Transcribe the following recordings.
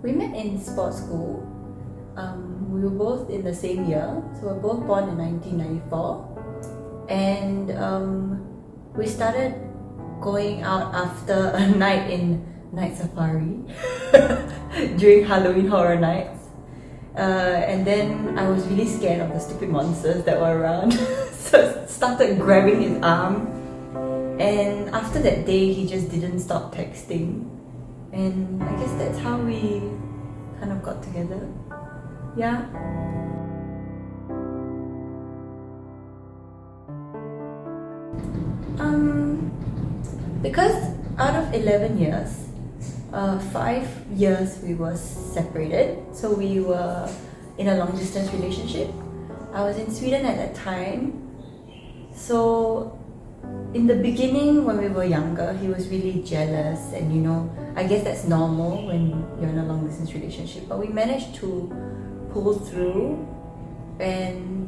We met in sports school. We were both in the same year, so we were both born in 1994. And we started going out after a night in Night Safari during Halloween Horror Nights. And then I was really scared of the stupid monsters that were around, so I started grabbing his arm. And after that day, he just didn't stop texting. And I guess that's how we kind of got together. Yeah. Because out of 11 years, 5 years we were separated, so we were in a long distance relationship. I was in Sweden at that time, so in the beginning when we were younger, he was really jealous, and I guess that's normal when you're in a long distance relationship, but we managed to pull through, and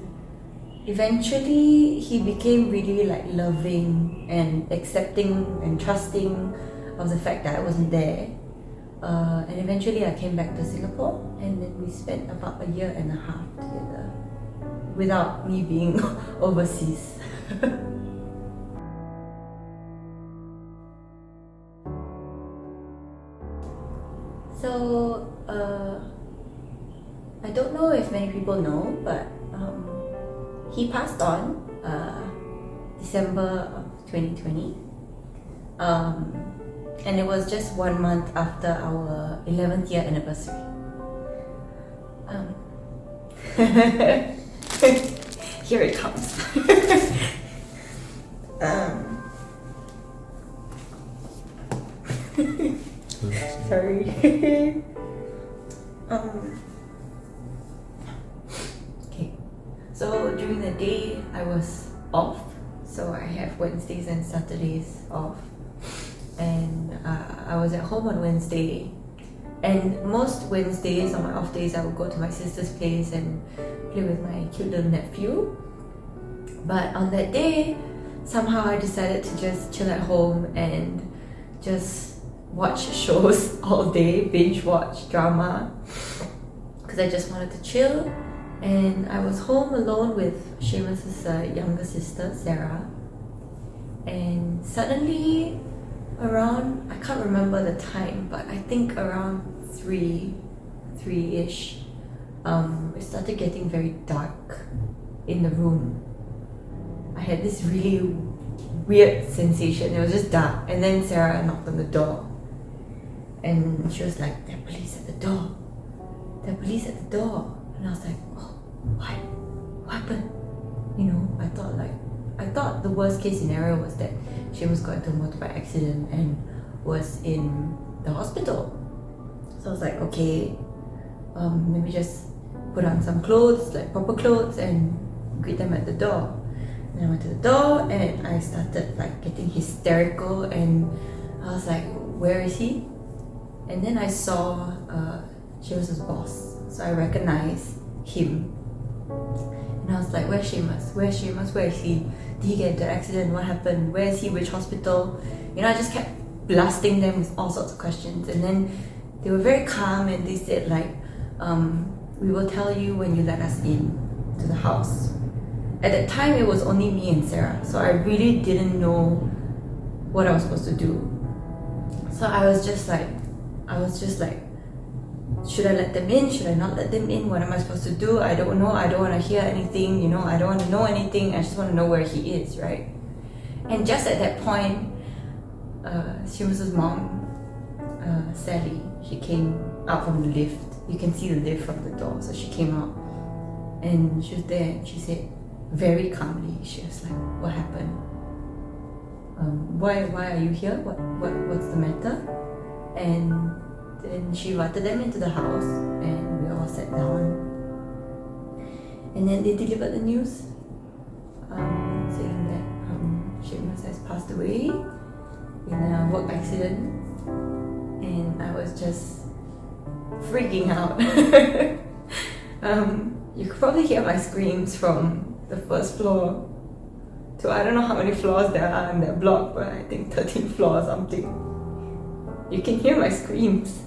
eventually he became really loving and accepting and trusting of the fact that I wasn't there. And eventually I came back to Singapore, and then we spent about a year and a half together without me being overseas. So I don't know if many people know, but he passed on December of 2020. And it was just 1 month after our 11th year anniversary. Here it comes. Sorry. Okay. So during the day I was off, so I have Wednesdays and Saturdays off. And I was at home on Wednesday, and most Wednesdays on my off days I would go to my sister's place and play with my cute little nephew. But on that day, somehow I decided to just chill at home and just watch shows all day, binge watch drama, because I just wanted to chill. And I was home alone with Seamus's younger sister, Sarah, and suddenly around, I can't remember the time, but I think around 3-ish, it started getting very dark in the room. I had this really weird sensation. It was just dark, and then Sarah knocked on the door, and she was like, "There are police at the door. There are police at the door." And I was like, "Oh, what? What happened?" I thought the worst case scenario was that Seamus got into a motorbike accident and was in the hospital. So I was like, okay, let me just put on some clothes, proper clothes, and greet them at the door. And I went to the door and I started getting hysterical, and I was like, where is he? And then I saw Seamus's boss, so I recognized him. And I was like, where's Seamus? Where's Seamus? Where is he? Did he get into an accident? What happened? Where is he? Which hospital? I just kept blasting them with all sorts of questions. And then they were very calm, and they said we will tell you when you let us in to the house. At that time, it was only me and Sarah, so I really didn't know what I was supposed to do. So I was just like, should I let them in? Should I not let them in? What am I supposed to do? I don't know. I don't want to hear anything, I don't want to know anything. I just want to know where he is, right? And just at that point, Seamus's mom, Sally, she came out from the lift. You can see the lift from the door. So she came out, and she was there, and she said very calmly, she was like, what happened? Why are you here? What's the matter? And then she invited them into the house, and we all sat down. And then they delivered the news, saying that Seamus has passed away in a work accident. And I was just freaking out. You could probably hear my screams from the first floor to I don't know how many floors there are in that block, but I think 13 floors or something. You can hear my screams.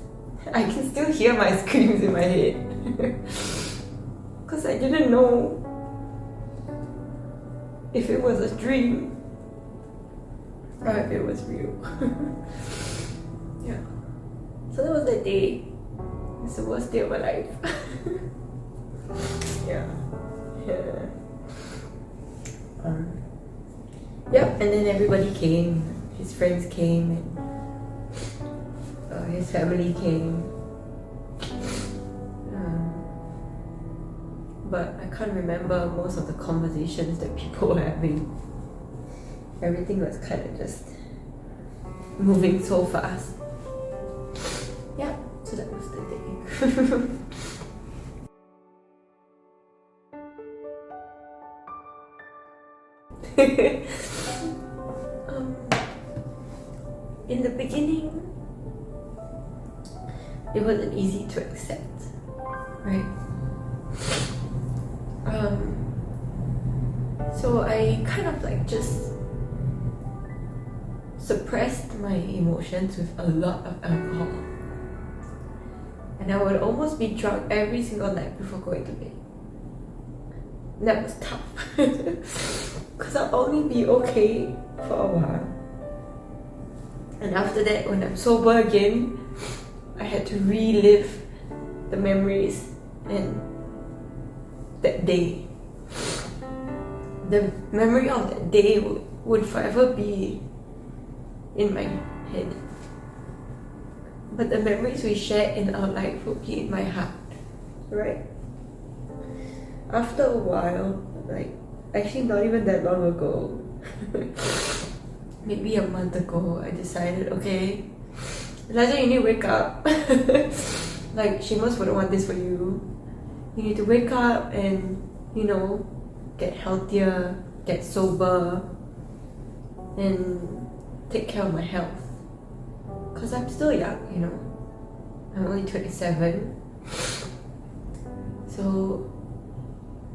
I can still hear my screams in my head. Because I didn't know if it was a dream or if it was real. Yeah. So that was that day. It's the worst day of my life. Yeah. Yep, and then everybody came. His friends came, and his family came. But I can't remember most of the conversations that people were having. Everything was kind of just moving so fast. Yeah, so that was the day. In the beginning, it wasn't easy to accept, right? So I kind of like just suppressed my emotions with a lot of alcohol, and I would almost be drunk every single night before going to bed. And that was tough because I'll only be okay for a while, and after that, when I'm sober again, I had to relive the memories and that day. The memory of that day would forever be in my head, but the memories we shared in our life would be in my heart, right? After a while, like actually not even that long ago, maybe a month ago, I decided, okay, Elisa, you need to wake up. Like, Seamus wouldn't want this for you. You need to wake up and, get healthier, get sober, and take care of my health. Because I'm still young, I'm only 27. So,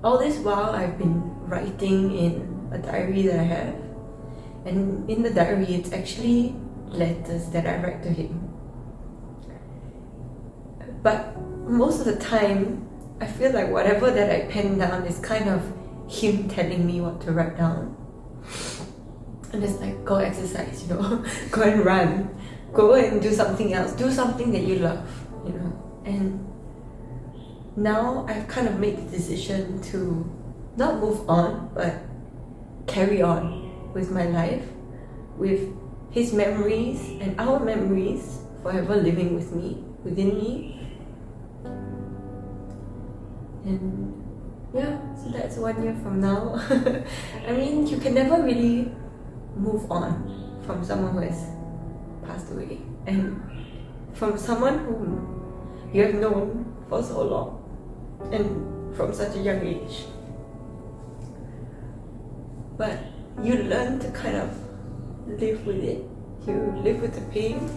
all this while I've been writing in a diary that I have. And in the diary, it's actually letters that I write to him. But most of the time, I feel like whatever that I pen down is kind of him telling me what to write down. And it's like, go exercise, go and run, go and do something else, do something that you love, And now I've kind of made the decision to not move on, but carry on with my life, with his memories and our memories forever living with me, within me. And yeah, so that's 1 year from now. I mean, you can never really move on from someone who has passed away, and from someone whom you have known for so long, and from such a young age. But you learn to kind of live with it. You live with the pain.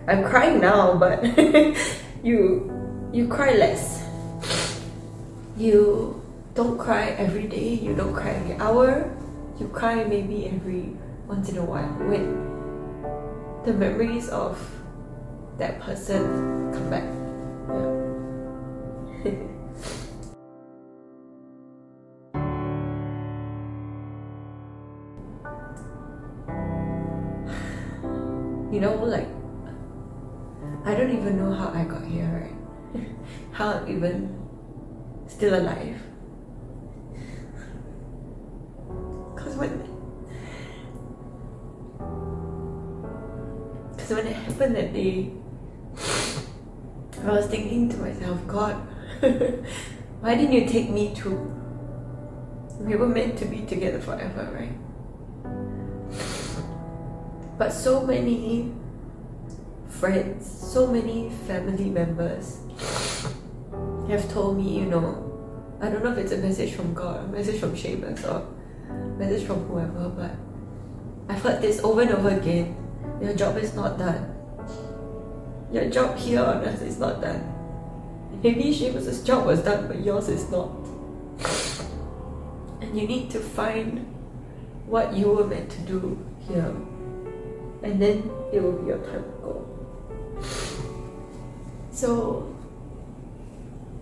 I'm crying now, but you cry less. You don't cry every day, you don't cry every hour, you cry maybe every once in a while when the memories of that person come back. Yeah. Like, I don't even know how I got here, right? How I'm even still alive. Because when it happened that day, I was thinking to myself, God, why didn't you take me too? We were meant to be together forever, right? But so many friends, so many family members have told me, I don't know if it's a message from God, a message from Seamus, or a message from whoever, but I've heard this over and over again. Your job is not done. Your job here on earth is not done. Maybe Seamus' job was done, but yours is not. And you need to find what you were meant to do here. And then it will be your time to go. So,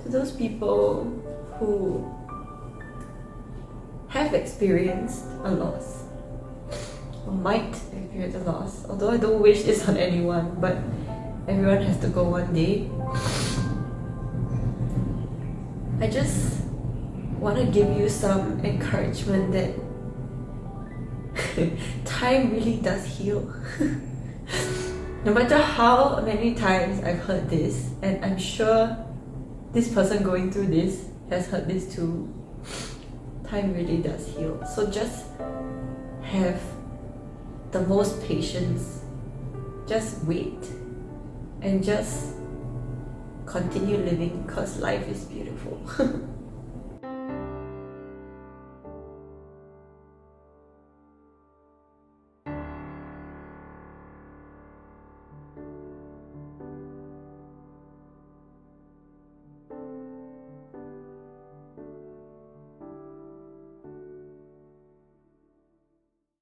to those people who have experienced a loss, or might experience a loss, although I don't wish this on anyone, but everyone has to go one day. I just want to give you some encouragement that time really does heal. No matter how many times I've heard this, and I'm sure this person going through this has heard this too, time really does heal. So just have the most patience, just wait, and just continue living, because life is beautiful.